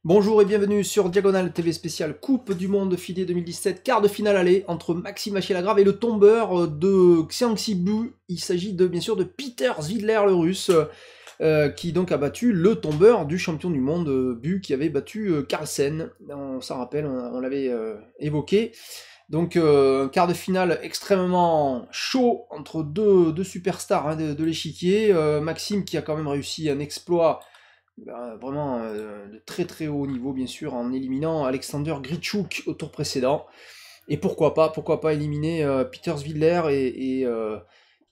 Bonjour et bienvenue sur Diagonale TV spéciale Coupe du Monde FIDE 2017, quart de finale aller entre Maxime Vachier-Lagrave et le tombeur de Xiangxi Bu. Il s'agit bien sûr de Peter Zvidler, le russe, qui donc a battu le tombeur du champion du monde Bu qui avait battu Carlsen. On s'en rappelle, on l'avait évoqué. Donc un quart de finale extrêmement chaud entre deux superstars hein, de l'échiquier. Maxime qui a quand même réussi un exploit vraiment de très très haut niveau bien sûr en éliminant Alexander Grichuk au tour précédent. Et pourquoi pas éliminer Peter Zvidler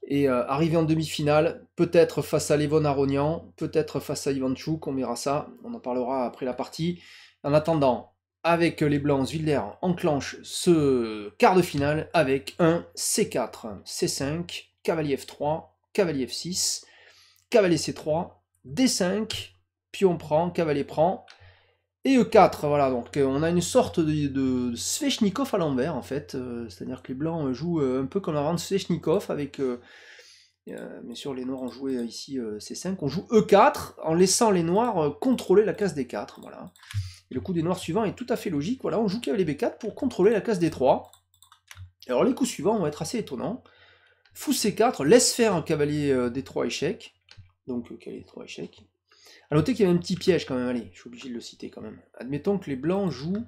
et arriver en demi-finale, peut-être face à Levon Aronian, peut-être face à Ivanchuk, on verra ça, on en parlera après la partie. En attendant, avec les Blancs, Zvidler enclenche ce quart de finale avec un C4, C5, cavalier F3, cavalier F6, cavalier C3, D5, pion prend, cavalier prend, et E4, voilà, donc on a une sorte de Sveshnikov à l'envers, en fait, c'est-à-dire que les blancs jouent un peu comme avant de Sveshnikov, avec, bien sûr, les noirs ont joué ici C5, on joue E4, en laissant les noirs contrôler la case D4, voilà. Et le coup des noirs suivant est tout à fait logique, voilà, on joue cavalier B4 pour contrôler la case D3. Alors les coups suivants vont être assez étonnants. Fou C4, laisse faire un cavalier D3 échec, donc cavalier D3 échec. A noter qu'il y a un petit piège quand même, allez, je suis obligé de le citer quand même. Admettons que les blancs jouent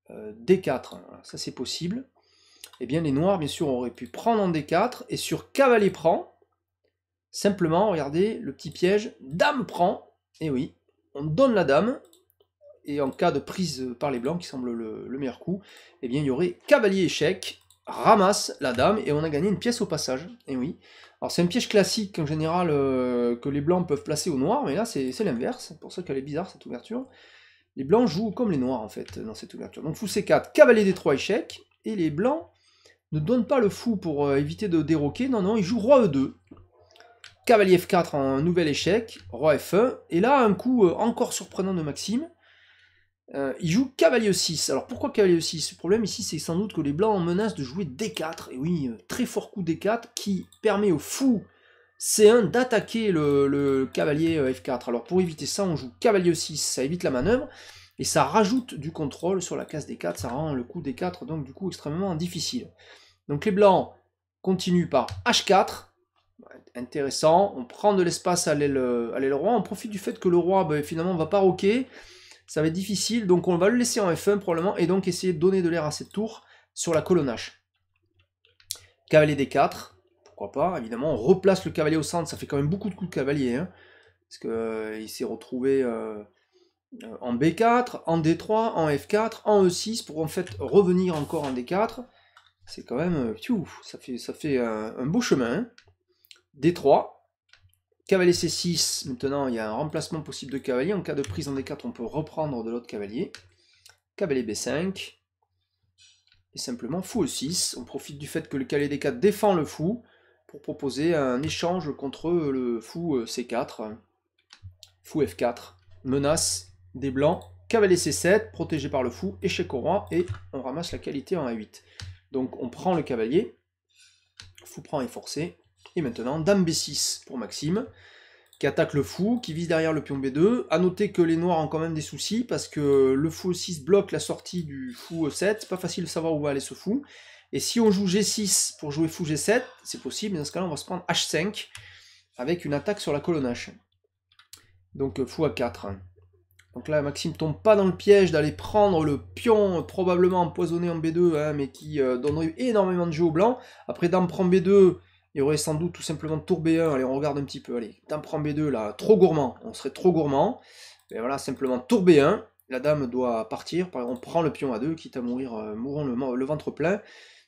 D4, voilà, ça c'est possible. Eh bien les noirs, bien sûr, auraient pu prendre en D4, et sur cavalier prend, simplement, regardez, le petit piège, dame prend, et oui, on donne la dame, et en cas de prise par les blancs, qui semble le meilleur coup, eh bien il y aurait cavalier échec, ramasse la dame, et on a gagné une pièce au passage, et oui. Alors c'est un piège classique en général que les blancs peuvent placer aux noirs, mais là c'est l'inverse, c'est pour ça qu'elle est bizarre cette ouverture. Les blancs jouent comme les noirs en fait dans cette ouverture. Donc fou C4, cavalier D3 échec, et les blancs ne donnent pas le fou pour éviter de déroquer, non, ils jouent roi E2. Cavalier F4 en nouvel échec, roi F1, et là un coup encore surprenant de Maxime, il joue cavalier E6. Alors pourquoi cavalier E6? Le problème ici c'est sans doute que les blancs menacent de jouer D4, et oui, très fort coup D4 qui permet au fou C1 d'attaquer le cavalier F4. Alors pour éviter ça, on joue cavalier E6, ça évite la manœuvre, et ça rajoute du contrôle sur la case D4, ça rend le coup D4 donc du coup extrêmement difficile. Donc les blancs continuent par H4, intéressant, on prend de l'espace à l'aile roi, on profite du fait que le roi finalement va pas roquer, ça va être difficile, donc on va le laisser en F1 probablement, et donc essayer de donner de l'air à cette tour sur la colonne H. Cavalier D4, pourquoi pas, évidemment, on replace le cavalier au centre, ça fait quand même beaucoup de coups de cavalier, hein, parce qu'il s'est retrouvé en B4, en D3, en F4, en E6, pour en fait revenir encore en D4, c'est quand même, ça fait un beau chemin, hein. D3, cavalier C6, maintenant il y a un remplacement possible de cavalier, en cas de prise en D4 on peut reprendre de l'autre cavalier, cavalier B5, et simplement fou E6, on profite du fait que le cavalier D4 défend le fou, pour proposer un échange contre le fou C4, fou F4, menace des blancs, cavalier C7, protégé par le fou, échec au roi, et on ramasse la qualité en A8. Donc on prend le cavalier, fou prend est forcé, et maintenant dame B6 pour Maxime, qui attaque le fou, qui vise derrière le pion B2. A noter que les noirs ont quand même des soucis, parce que le fou E6 bloque la sortie du fou E7, c'est pas facile de savoir où va aller ce fou. Et si on joue G6 pour jouer fou G7, c'est possible, mais dans ce cas-là on va se prendre H5, avec une attaque sur la colonne H. Donc fou A4. Donc là Maxime tombe pas dans le piège d'aller prendre le pion probablement empoisonné en B2, hein, mais qui donnerait énormément de jeu au blanc. Après dame prend B2, il y aurait sans doute tout simplement tour B1, allez on regarde un petit peu, allez, dame prend B2 là, trop gourmand, on serait trop gourmand, et voilà, simplement tour B1, la dame doit partir, on prend le pion A2, quitte à mourir, mourons le ventre plein,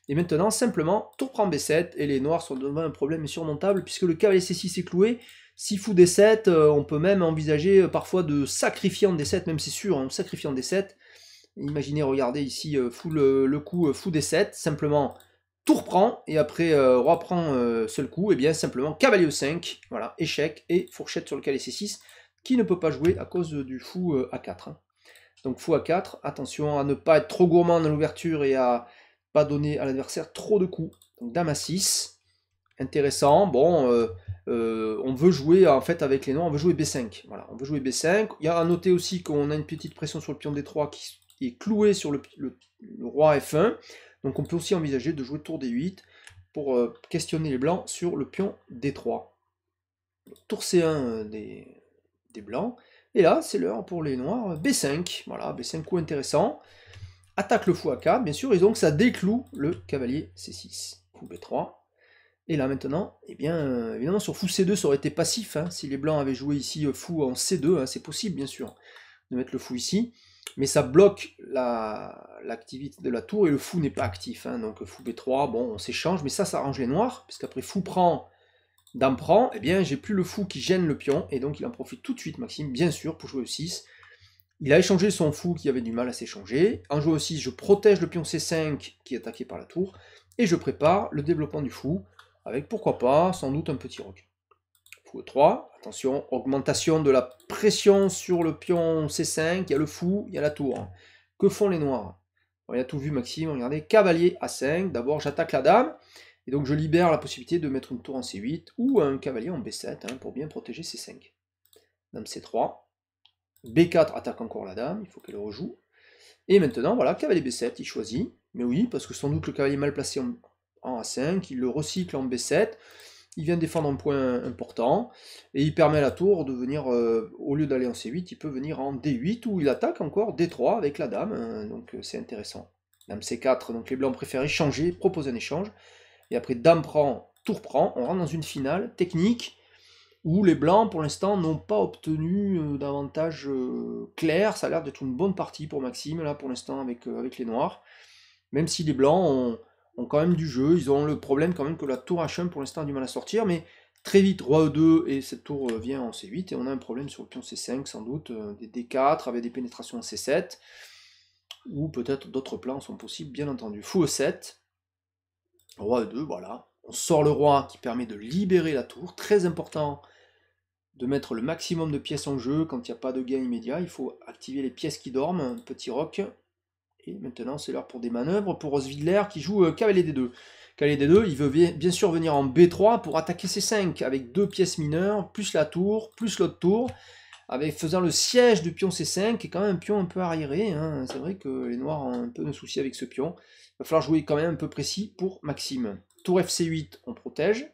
et maintenant simplement tour prend B7, et les noirs sont devant un problème insurmontable, puisque le cavalier C6 est cloué, si fou D7, on peut même envisager parfois de sacrifier en D7, même c'est sûr, hein, sacrifier en D7, imaginez, regardez ici, le coup fou D7, simplement tour prend, et après roi prend seul coup, et bien simplement cavalier E5, voilà, échec, et fourchette sur le cavalier C6, qui ne peut pas jouer à cause du fou A4. Hein. Donc fou A4, attention à ne pas être trop gourmand dans l'ouverture, et à pas donner à l'adversaire trop de coups. Donc dame A6, intéressant. Bon, on veut jouer en fait avec les noirs, on veut jouer B5. Voilà, on veut jouer B5. Il y a à noter aussi qu'on a une petite pression sur le pion D3 qui est cloué sur le roi F1. Donc on peut aussi envisager de jouer tour D8 pour questionner les blancs sur le pion D3. Tour C1 des blancs. Et là, c'est l'heure pour les noirs B5. Voilà, B5 coup intéressant. Attaque le fou à 4, bien sûr, et donc ça décloue le cavalier C6. Fou B3. Et là maintenant, eh bien, évidemment sur fou C2 ça aurait été passif, hein, si les blancs avaient joué ici fou en C2, hein, c'est possible bien sûr de mettre le fou ici, mais ça bloque l'activité de la tour et le fou n'est pas actif, hein, donc fou B3, bon on s'échange, mais ça arrange les noirs, puisqu'après fou prend, dame prend, eh bien j'ai plus le fou qui gêne le pion, et donc il en profite tout de suite Maxime, bien sûr, pour jouer E6. Il a échangé son fou qui avait du mal à s'échanger, en jouant E6 je protège le pion C5 qui est attaqué par la tour, et je prépare le développement du fou, avec pourquoi pas, sans doute un petit roc. Fou E3, attention, augmentation de la pression sur le pion C5, il y a le fou, il y a la tour. Que font les noirs? Il a tout vu Maxime, regardez, cavalier A5, d'abord j'attaque la dame, et donc je libère la possibilité de mettre une tour en C8, ou un cavalier en B7, hein, pour bien protéger C5. Dame C3, B4 attaque encore la dame, il faut qu'elle rejoue, et maintenant, voilà, cavalier B7, il choisit, mais oui, parce que sans doute le cavalier mal placé en A5, il le recycle en B7, il vient défendre un point important, et il permet à la tour de venir, au lieu d'aller en C8, il peut venir en D8, où il attaque encore D3 avec la dame, donc c'est intéressant. Dame C4, donc les blancs préfèrent échanger, proposent un échange, et après dame prend, tour prend, on rentre dans une finale technique, où les blancs, pour l'instant, n'ont pas obtenu d'avantage clair, ça a l'air d'être une bonne partie pour Maxime, là, pour l'instant, avec les noirs, même si les blancs ont quand même du jeu, ils ont le problème quand même que la tour H1 pour l'instant a du mal à sortir, mais très vite, roi E2, et cette tour vient en C8, et on a un problème sur le pion C5 sans doute, des D4 avec des pénétrations en C7, ou peut-être d'autres plans sont possibles, bien entendu. Fou E7, roi E2, voilà, on sort le roi qui permet de libérer la tour, très important de mettre le maximum de pièces en jeu quand il n'y a pas de gain immédiat, il faut activer les pièces qui dorment, petit roc. Et maintenant, c'est l'heure pour des manœuvres, pour Roswidler qui joue cavalier D2. Cavalier D2, il veut bien sûr venir en B3 pour attaquer C5, avec deux pièces mineures, plus la tour, plus l'autre tour, avec faisant le siège du pion C5, qui est quand même un pion un peu arriéré, hein. C'est vrai que les noirs ont un peu de soucis avec ce pion. Il va falloir jouer quand même un peu précis pour Maxime. Tour FC8, on protège.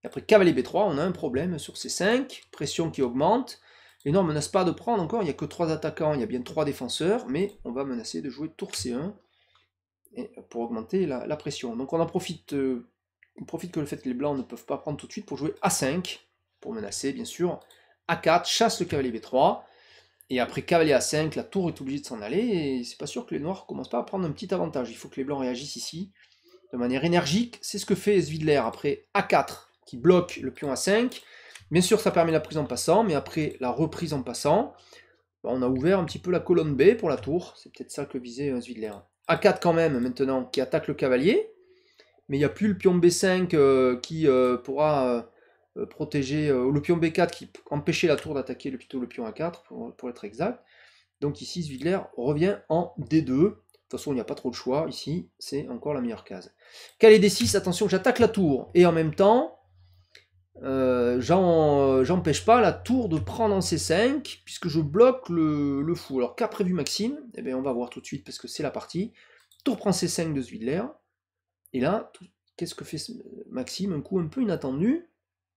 Et après cavalier B3, on a un problème sur C5, pression qui augmente. Les noirs ne menacent pas de prendre encore, il n'y a que 3 attaquants, il y a bien 3 défenseurs, mais on va menacer de jouer tour C1 pour augmenter la pression. Donc on profite que le fait que les blancs ne peuvent pas prendre tout de suite pour jouer A5, pour menacer bien sûr. A4, chasse le cavalier B3, et après cavalier A5, la tour est obligée de s'en aller, et c'est pas sûr que les noirs commencent pas à prendre un petit avantage. Il faut que les blancs réagissent ici de manière énergique, c'est ce que fait Zvidler après A4, qui bloque le pion A5. Bien sûr, ça permet la prise en passant, mais après la reprise en passant, on a ouvert un petit peu la colonne B pour la tour. C'est peut-être ça que visait Zvidler. A4 quand même, maintenant, qui attaque le cavalier, mais il n'y a plus le pion B5 qui pourra protéger, ou le pion B4 qui empêchait la tour d'attaquer plutôt le pion A4, pour être exact. Donc ici, Zvidler revient en D2. De toute façon, il n'y a pas trop de choix. Ici, c'est encore la meilleure case. Cavalier D6, attention, j'attaque la tour. Et en même temps, j'empêche pas la tour de prendre en C5, puisque je bloque le fou. Alors, qu'a prévu Maxime? Eh bien, on va voir tout de suite, parce que c'est la partie. Tour prend C5 de Zvidler. Et là, qu'est-ce que fait Maxime? Un coup un peu inattendu.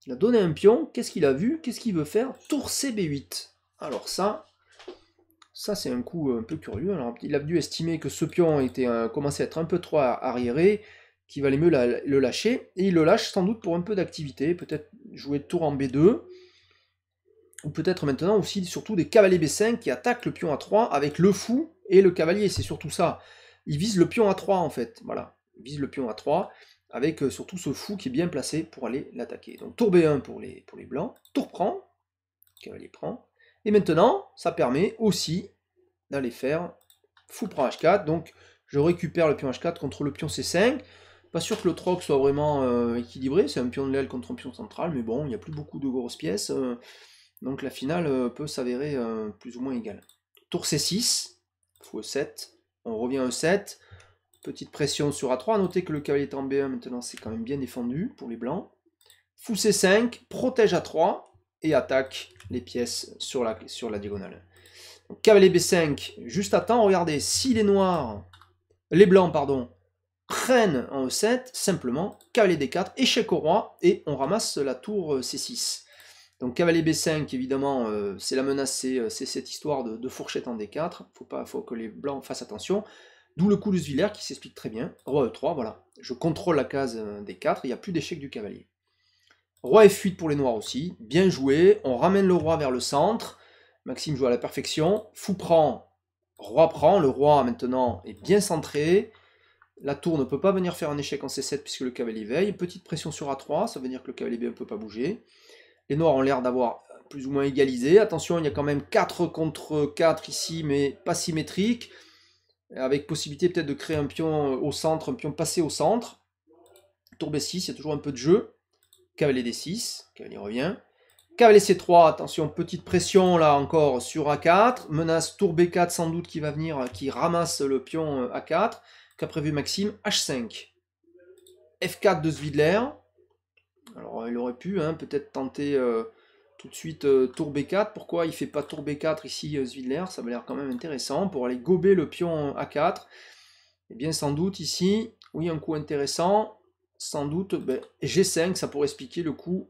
Il a donné un pion. Qu'est-ce qu'il a vu? Qu'est-ce qu'il veut faire? Tour CB8. Alors ça c'est un coup un peu curieux. Alors, il a dû estimer que ce pion commençait à être un peu trop arriéré, qu'il valait mieux le lâcher, et il le lâche sans doute pour un peu d'activité, peut-être jouer tour en B2, ou peut-être maintenant aussi surtout des cavaliers B5 qui attaquent le pion A3 avec le fou et le cavalier, c'est surtout ça. Il vise le pion A3 en fait, voilà, il vise le pion A3, avec surtout ce fou qui est bien placé pour aller l'attaquer. Donc tour B1 pour les blancs, tour prend, cavalier prend, et maintenant, ça permet aussi d'aller faire fou prend H4, donc je récupère le pion H4 contre le pion C5, pas sûr que le troc soit vraiment équilibré, c'est un pion de l'aile contre un pion central, mais bon, il n'y a plus beaucoup de grosses pièces, donc la finale peut s'avérer plus ou moins égale. Tour C6, fou E7, on revient à E7, Petite pression sur A3. Notez que le cavalier est en B1 maintenant, c'est quand même bien défendu pour les blancs. Fou C5, protège A3 et attaque les pièces sur la diagonale. Donc, cavalier B5, juste à temps. Regardez, si les blancs, pardon, prennent en E7, simplement, cavalier D4, échec au roi, et on ramasse la tour C6. Donc cavalier B5, évidemment, c'est la menace, c'est cette histoire de fourchette en D4, faut que les blancs fassent attention, d'où le coup de Zwiller qui s'explique très bien. Roi E3, voilà, je contrôle la case D4, il n'y a plus d'échec du cavalier. Roi F8 pour les noirs aussi, bien joué, on ramène le roi vers le centre, Maxime joue à la perfection, fou prend, le roi maintenant est bien centré, la tour ne peut pas venir faire un échec en C7 puisque le cavalier veille, petite pression sur A3, ça veut dire que le cavalier B ne peut pas bouger. Les noirs ont l'air d'avoir plus ou moins égalisé. Attention, il y a quand même 4 contre 4 ici, mais pas symétrique. Avec possibilité peut-être de créer un pion au centre, un pion passé au centre. Tour B6, il y a toujours un peu de jeu. Cavalier D6, cavalier revient. Cavalier C3, attention, petite pression là encore sur A4. Menace tour B4 sans doute qui va venir, qui ramasse le pion A4. Qu'a prévu Maxime, H5. F4 de Zwidler. Alors il aurait pu peut-être tenter tout de suite tour B4. Pourquoi il ne fait pas tour B4 ici Zwidler? Ça m'a l'air quand même intéressant pour aller gober le pion A4. Eh bien sans doute ici, oui un coup intéressant. Sans doute G5, ça pourrait expliquer le coup.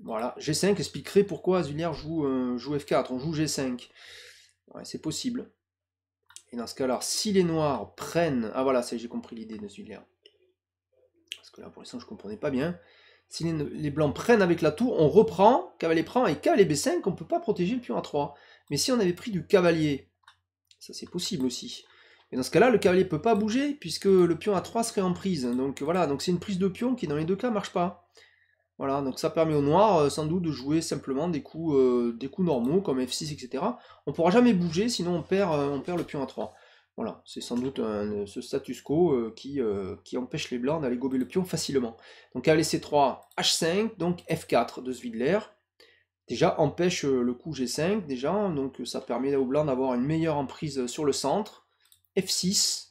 Voilà, G5 expliquerait pourquoi Zwidler joue F4. On joue G5. Ouais, c'est possible. Et dans ce cas-là, si les noirs prennent... Ah voilà, j'ai compris l'idée de Zwidler. Parce que là pour l'instant je ne comprenais pas bien. Si les blancs prennent avec la tour, on reprend, cavalier prend, et cavalier B5, on ne peut pas protéger le pion A3. Mais si on avait pris du cavalier, ça c'est possible aussi. Et dans ce cas-là, le cavalier ne peut pas bouger, puisque le pion A3 serait en prise. Donc voilà, donc c'est une prise de pion qui dans les deux cas ne marche pas. Voilà, donc ça permet aux noirs sans doute de jouer simplement des coups normaux, comme F6, etc. On ne pourra jamais bouger, sinon on perd le pion A3. Voilà, c'est sans doute ce status quo qui empêche les blancs d'aller gober le pion facilement. Donc cavalier C3, H5, donc F4 de Zwidler. Déjà empêche le coup G5, déjà, donc ça permet aux blancs d'avoir une meilleure emprise sur le centre. F6,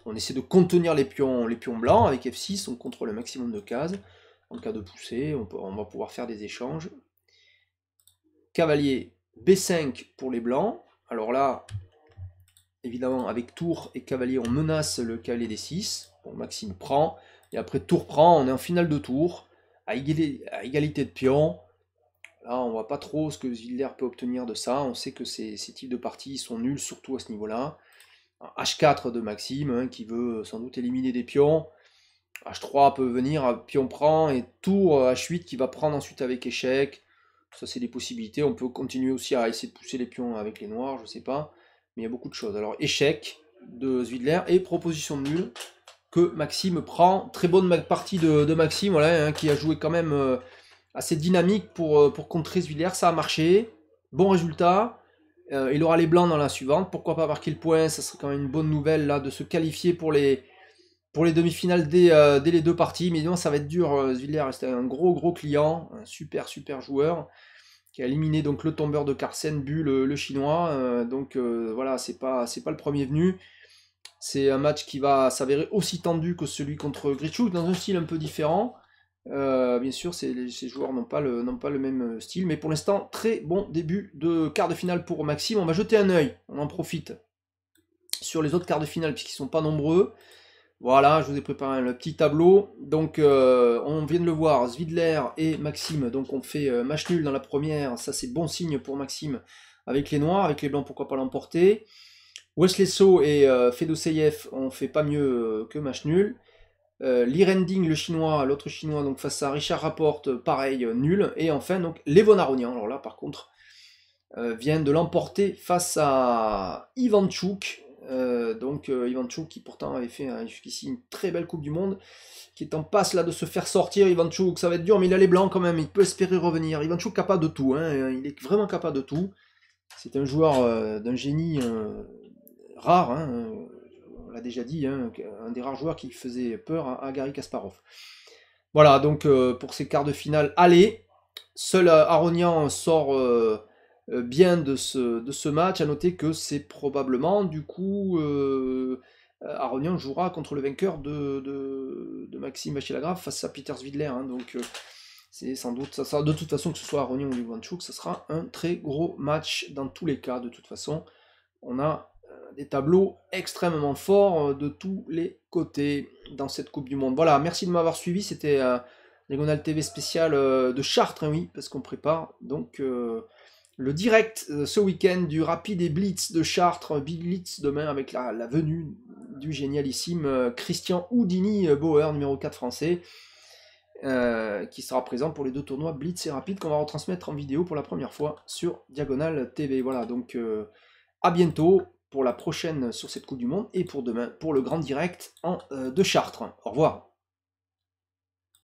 on essaie de contenir les pions blancs, avec F6, on contrôle le maximum de cases. En cas de poussée, on va pouvoir faire des échanges. Cavalier B5 pour les blancs. Alors là, évidemment, avec tour et cavalier, on menace le cavalier D6. Bon, Maxime prend. Et après tour prend, on est en finale de tour. À égalité de pions. Là, on voit pas trop ce que Zwidler peut obtenir de ça. On sait que ces types de parties sont nuls, surtout à ce niveau-là. H4 de Maxime, qui veut sans doute éliminer des pions. H3 peut venir, pion prend, et tour H8 qui va prendre ensuite avec échec. Ça, c'est des possibilités. On peut continuer aussi à essayer de pousser les pions avec les noirs, je sais pas. Mais il y a beaucoup de choses. Alors, échec de Zwidler et proposition de nul que Maxime prend. Très bonne partie de Maxime, voilà, qui a joué quand même assez dynamique pour contrer Zwidler. Ça a marché. Bon résultat. Il aura les blancs dans la suivante. Pourquoi pas marquer le point? Ça serait quand même une bonne nouvelle là de se qualifier pour les demi-finales dès les deux parties. Mais non, ça va être dur. Zwidler reste un gros client. Un super joueur qui a éliminé donc le tombeur de Carlsen, Bu, le chinois. Donc voilà, c'est pas le premier venu. C'est un match qui va s'avérer aussi tendu que celui contre Grichuk, dans un style un peu différent. Bien sûr, ces joueurs n'ont pas le même style, mais pour l'instant, très bon début de quart de finale pour Maxime. On va jeter un œil, on en profite sur les autres quarts de finale, puisqu'ils ne sont pas nombreux. Voilà, je vous ai préparé le petit tableau. Donc, on vient de le voir, Zwidler et Maxime. Donc, on fait match nul dans la première. Ça, c'est bon signe pour Maxime avec les noirs. Avec les blancs, pourquoi pas l'emporter. Wesley So et Fedoseyev ont fait pas mieux que match nul. Li Rending, le chinois, l'autre chinois, donc face à Richard Raporte, pareil, nul. Et enfin, donc, Levon Aronian. Alors là, par contre, vient de l'emporter face à Ivanchuk. Ivanchuk qui pourtant avait fait jusqu'ici une très belle Coupe du Monde, qui est en passe là de se faire sortir. Ivanchuk, ça va être dur, mais il a les blancs quand même, il peut espérer revenir. Ivanchuk capable de tout, il est vraiment capable de tout. C'est un joueur d'un génie rare, on l'a déjà dit, un des rares joueurs qui faisait peur à Garry Kasparov. Voilà, donc pour ces quarts de finale, allez, seul Aronian sort bien de ce match. À noter que c'est probablement, du coup, Aronian jouera contre le vainqueur de Maxime Vachier-Lagrave face à Peter Zvidler. Hein, donc c'est sans doute, ça sera, de toute façon, que ce soit Aronian ou Ivanchuk, ça sera un très gros match dans tous les cas. De toute façon, on a des tableaux extrêmement forts de tous les côtés dans cette Coupe du Monde. Voilà, merci de m'avoir suivi. C'était Diagonale TV spécial de Chartres, hein, oui, parce qu'on prépare donc le direct ce week-end du Rapide et Blitz de Chartres. Blitz demain avec la venue du génialissime Christian Houdini Bauer, numéro 4 français, qui sera présent pour les 2 tournois Blitz et Rapide qu'on va retransmettre en vidéo pour la première fois sur Diagonale TV. Voilà, donc à bientôt pour la prochaine sur cette Coupe du Monde et pour demain pour le grand direct de Chartres. Au revoir.